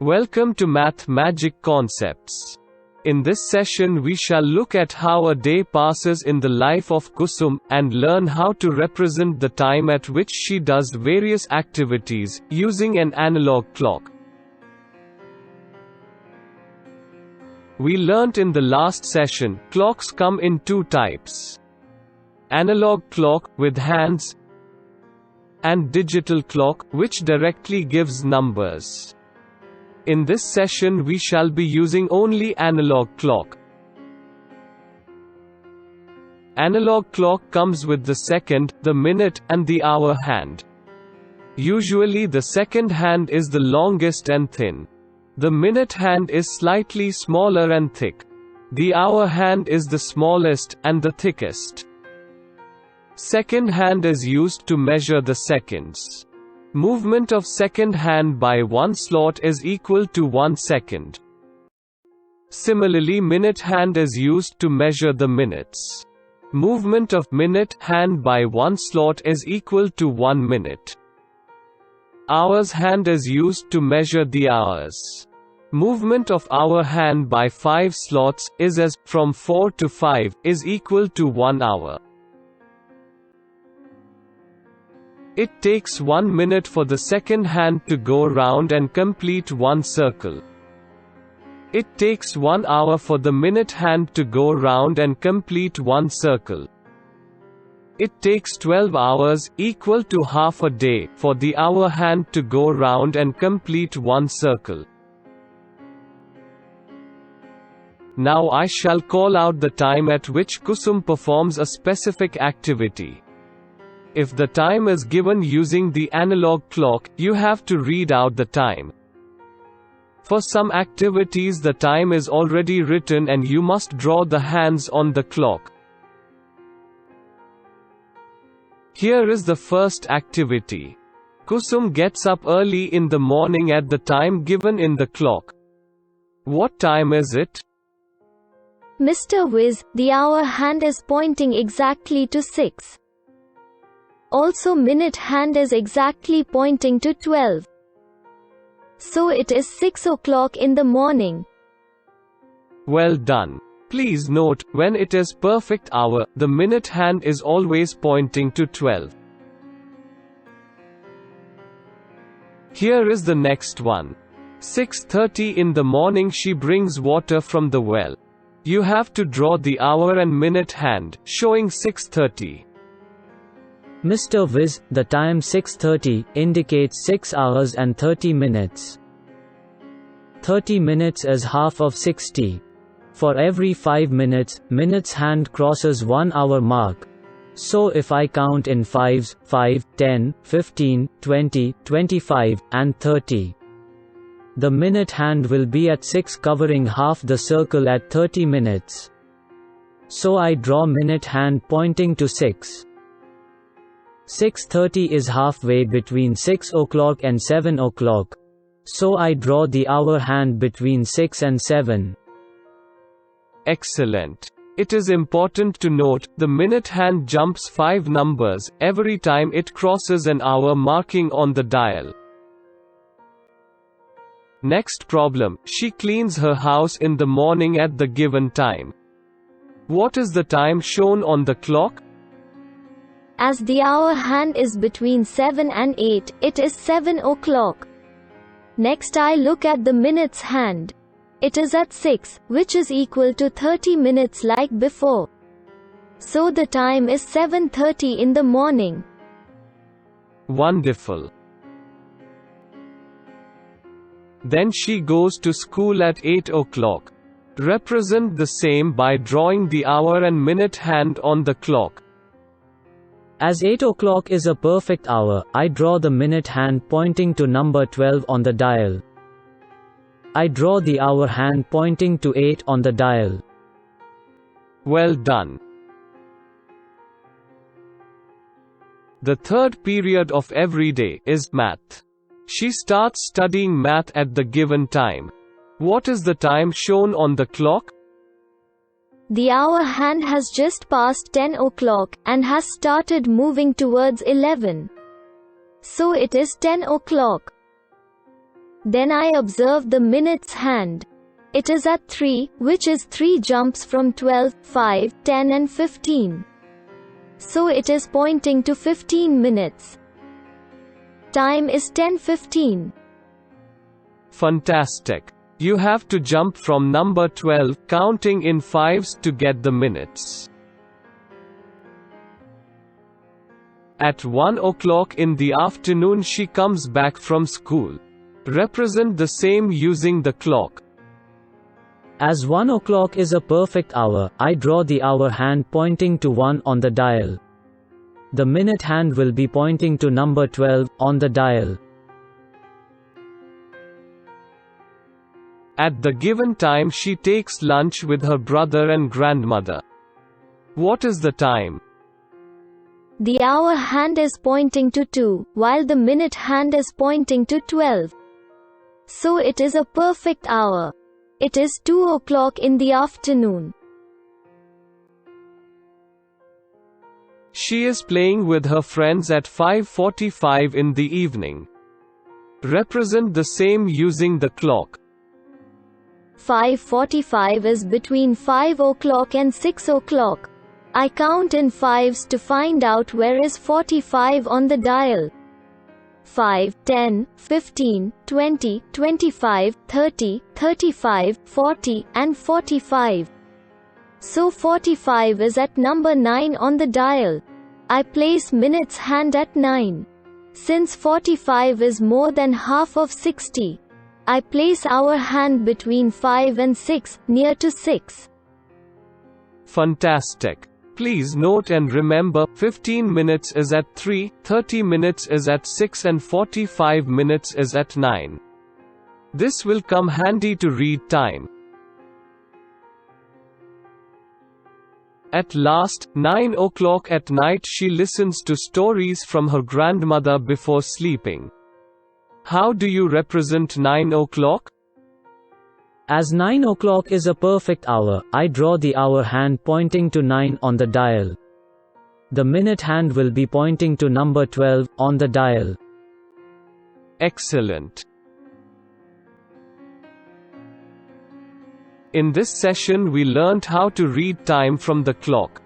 Welcome to Math Magic Concepts. In this session we shall look at how a day passes in the life of Kusum, and learn how to represent the time at which she does various activities, using an analog clock. We learnt in the last session, clocks come in two types. Analog clock, with hands, and digital clock, which directly gives numbers. In this session we shall be using only analog clock. Analog clock comes with the second, the minute, and the hour hand. Usually the second hand is the longest and thin. The minute hand is slightly smaller and thick. The hour hand is the smallest, and the thickest. Second hand is used to measure the seconds. Movement of second hand by one slot is equal to 1 second. Similarly, minute hand is used to measure the minutes. Movement of minute hand by one slot is equal to 1 minute. Hours hand is used to measure the hours. Movement of hour hand by 5 slots is as from 4 to 5 is equal to 1 hour. It takes 1 minute for the second hand to go round and complete one circle. It takes 1 hour for the minute hand to go round and complete one circle. It takes 12 hours, equal to half a day, for the hour hand to go round and complete one circle. Now I shall call out the time at which Kusum performs a specific activity. If the time is given using the analog clock, you have to read out the time. For some activities the time is already written and you must draw the hands on the clock. Here is the first activity. Kusum gets up early in the morning at the time given in the clock. What time is it? Mr. Wiz, the hour hand is pointing exactly to 6. Also, minute hand is exactly pointing to 12. So it is 6 o'clock in the morning. Well done. Please note, when it is perfect hour, the minute hand is always pointing to 12. Here is the next one. 6:30 in the morning she brings water from the well. You have to draw the hour and minute hand, showing 6:30. Mr. Wiz, the time 6:30 indicates 6 hours and 30 minutes. 30 minutes is half of 60. For every 5 minutes, minutes hand crosses 1 hour mark. So if I count in 5s, 5, 10, 15, 20, 25, and 30. The minute hand will be at 6 covering half the circle at 30 minutes. So I draw minute hand pointing to 6. 6:30 is halfway between 6 o'clock and 7 o'clock. So I draw the hour hand between 6 and 7. Excellent. It is important to note, the minute hand jumps 5 numbers every time it crosses an hour marking on the dial. Next problem, she cleans her house in the morning at the given time. What is the time shown on the clock? As the hour hand is between 7 and 8, it is 7 o'clock. Next I look at the minutes hand. It is at 6, which is equal to 30 minutes like before. So the time is 7:30 in the morning. Wonderful. Then she goes to school at 8 o'clock. Represent the same by drawing the hour and minute hand on the clock. As 8 o'clock is a perfect hour, I draw the minute hand pointing to number 12 on the dial. I draw the hour hand pointing to 8 on the dial. Well done. The third period of every day is math. She starts studying math at the given time. What is the time shown on the clock? The hour hand has just passed 10 o'clock, and has started moving towards 11. So it is 10 o'clock. Then I observe the minutes hand. It is at 3, which is 3 jumps from 12, 5, 10 and 15. So it is pointing to 15 minutes. Time is 10:15. Fantastic. You have to jump from number 12, counting in fives to get the minutes. At 1 o'clock in the afternoon she comes back from school. Represent the same using the clock. As 1 o'clock is a perfect hour, I draw the hour hand pointing to 1 on the dial. The minute hand will be pointing to number 12 on the dial. At the given time she takes lunch with her brother and grandmother. What is the time? The hour hand is pointing to 2, while the minute hand is pointing to 12. So it is a perfect hour. It is 2 o'clock in the afternoon. She is playing with her friends at 5:45 in the evening. Represent the same using the clock. 5:45 is between 5 o'clock and 6 o'clock. I count in fives to find out where is 45 on the dial. 5, 10, 15, 20, 25, 30, 35, 40, and 45. So 45 is at number 9 on the dial. I place minutes hand at 9. Since 45 is more than half of 60, I place hour hand between 5 and 6, near to 6. Fantastic. Please note and remember, 15 minutes is at 3, 30 minutes is at 6 and 45 minutes is at 9. This will come handy to read time. At last, 9 o'clock at night she listens to stories from her grandmother before sleeping. How do you represent 9 o'clock? As 9 o'clock is a perfect hour, I draw the hour hand pointing to 9 on the dial. The minute hand will be pointing to number 12 on the dial. Excellent. In this session we learnt how to read time from the clock.